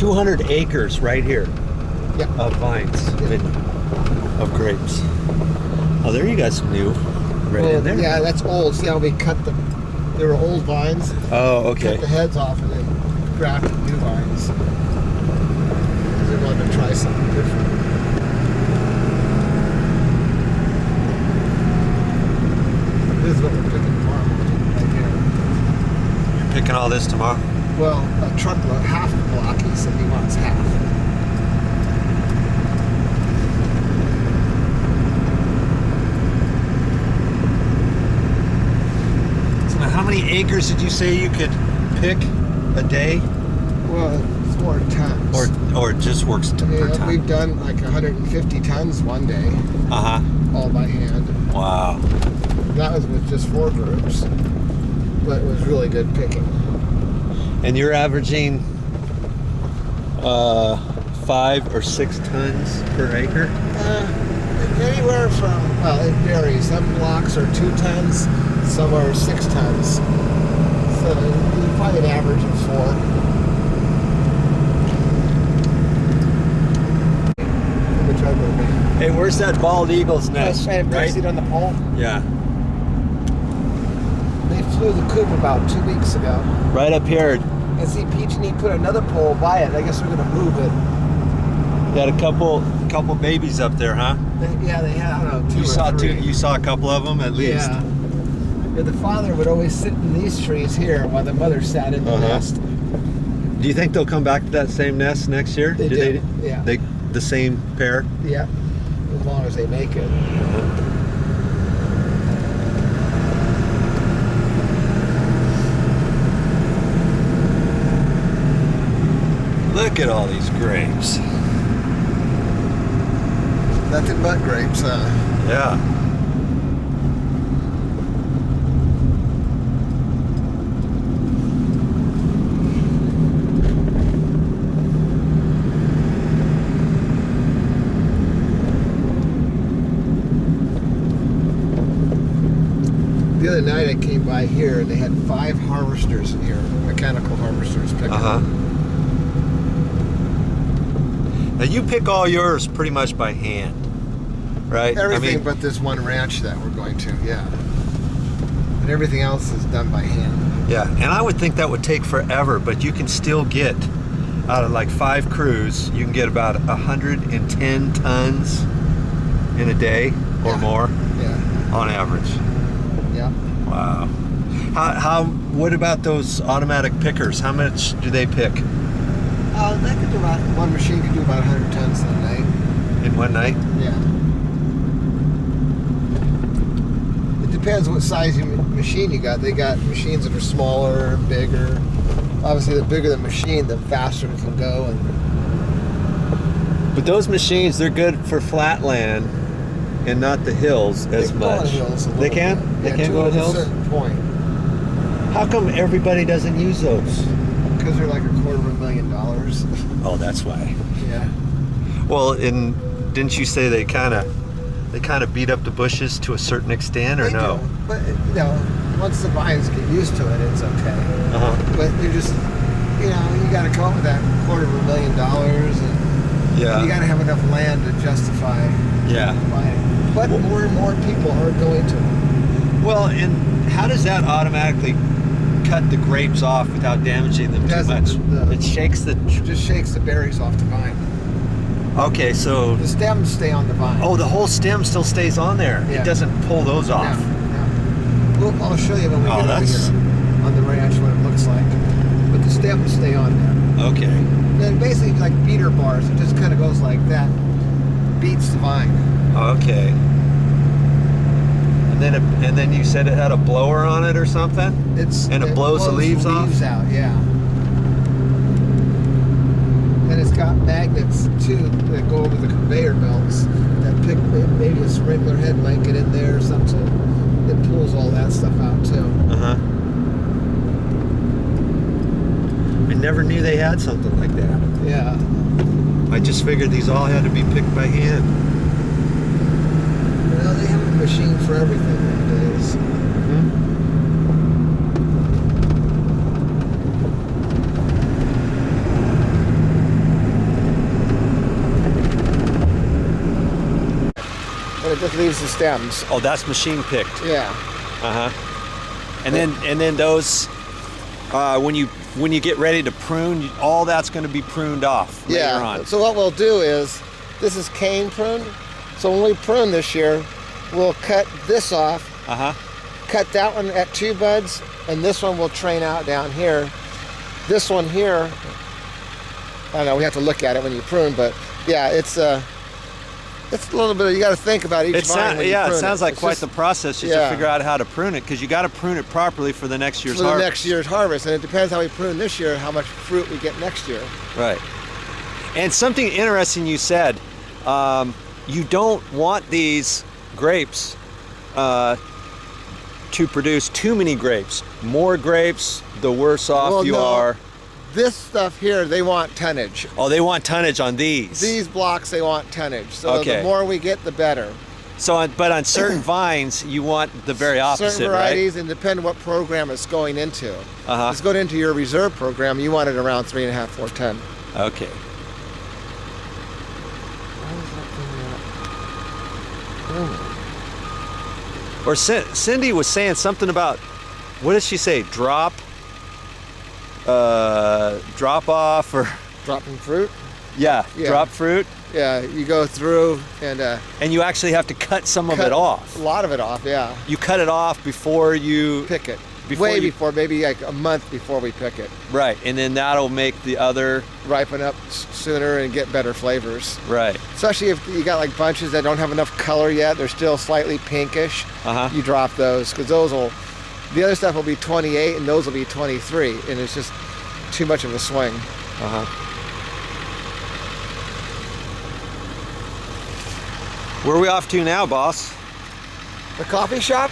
200 acres right here. Yep. Of vines, of grapes. Oh, there you got some new right in there. Yeah, that's old. See how we cut them? They were old vines. Oh, okay. Cut the heads off and then grafted new vines. Because they wanted to try something different. This is what we're picking tomorrow morning, right here. You're picking all this tomorrow? Well, a truckload, half the block. He said he wants half. How many acres did you say you could pick a day? Well, it's more tons. Or it just works per ton? We've done like 150 tons one day. All by hand. Wow. That was with just 4 groups. But it was really good picking. And you're averaging 5 or 6 tons per acre? Anywhere from, well, it varies. Some blocks are 2 tons, some are 6 tons. So you find an average of 4. Hey, where's that bald eagle's nest? Right? See it on the pole? Yeah. They flew the coop about 2 weeks ago. Right up here. And see, Peach&E put another pole by it. I guess they're going to move it. Got a couple babies up there, huh? Yeah, they had, I don't know, 2 you or saw 3. You saw a couple of them at least. Yeah. The father would always sit in these trees here while the mother sat in the nest. Do you think they'll come back to that same nest next year? They do. Yeah. The same pair? Yeah. As long as they make it. Look at all these grapes. Nothing but grapes, huh? Yeah. The other night I came by here and they had 5 harvesters in here, mechanical harvesters picking. Now you pick all yours pretty much by hand, right? Everything but this one ranch that we're going to, yeah. But everything else is done by hand. Yeah, and I would think that would take forever, but you can still get, out of like 5 crews, you can get about 110 tons in a day or more on average. Yeah. Wow. What about those automatic pickers? How much do they pick? That could do about, one machine could do about 100 tons in a night. In one night? Yeah. It depends what size machine you got. They got machines that are smaller, bigger. Obviously, the bigger the machine, the faster it can go. But those machines, they're good for flat land and not the hills as much. They can? They can go on hills? To a certain point. How come everybody doesn't use those? Because they're like $250,000. Oh, that's why. Yeah. Well, didn't you say they kind of beat up the bushes to a certain extent, or no? Do. But once the vines get used to it, it's okay. But you're just, you got to come up with that $250,000, and you got to have enough land to justify buying it. But more and more people are going to. Well, and how does that automatically cut the grapes off without damaging them too much? It shakes just shakes the berries off the vine. Okay, so the stems stay on the vine. Oh, the whole stem still stays on there. Yeah. It doesn't pull those off. No. I'll show you when we get over here on the ranch what it looks like. But the stems stay on there. Okay. And basically like beater bars. It just kind of goes like that. Beats the vine. Okay. And then you said it had a blower on it or something? It blows the leaves off? Out, yeah. And it's got magnets too that go over the conveyor belts that pick, maybe a sprinkler head might get in there or something. It pulls all that stuff out too. I never knew they had something like that. Yeah. I just figured these all had to be picked by hand. Well, they have a machine for everything nowadays. That leaves the stems. Oh, that's machine picked. Yeah. And then those, when you get ready to prune, all that's going to be pruned off later on. So what we'll do is, this is cane pruned. So when we prune this year, we'll cut this off. Cut that one at 2 buds, and this one will train out down here. This one here, I don't know, we have to look at it when you prune, but yeah, it's a little bit, you got to think about each vine when you prune it sounds like it's quite just, the process just to figure out how to prune it, because you got to prune it properly for the next year's harvest. For the next year's harvest, and it depends how we prune this year, how much fruit we get next year. Right. And something interesting you said, you don't want these grapes to produce too many grapes. More grapes, the worse off you are. This stuff here, they want tonnage. Oh, they want tonnage on these. These blocks, they want tonnage. So the more we get, the better. So, but on certain vines, you want the very opposite, certain varieties, and depending what program it's going into. If it's going into your reserve program, you want it around 3.5, 4 ton. Okay. Or Cindy was saying something about, what did she say? Drop off or dropping fruit? Yeah, drop fruit. Yeah, you go through and you actually have to cut some of it off. A lot of it off, yeah. You cut it off before you pick it. Before, maybe like a month before we pick it. Right, and then that'll make the other ripen up sooner and get better flavors. Right. Especially if you got like bunches that don't have enough color yet, they're still slightly pinkish. You drop those, because the other stuff will be 28 and those will be 23, and it's just too much of a swing. Where are we off to now, boss? The coffee shop?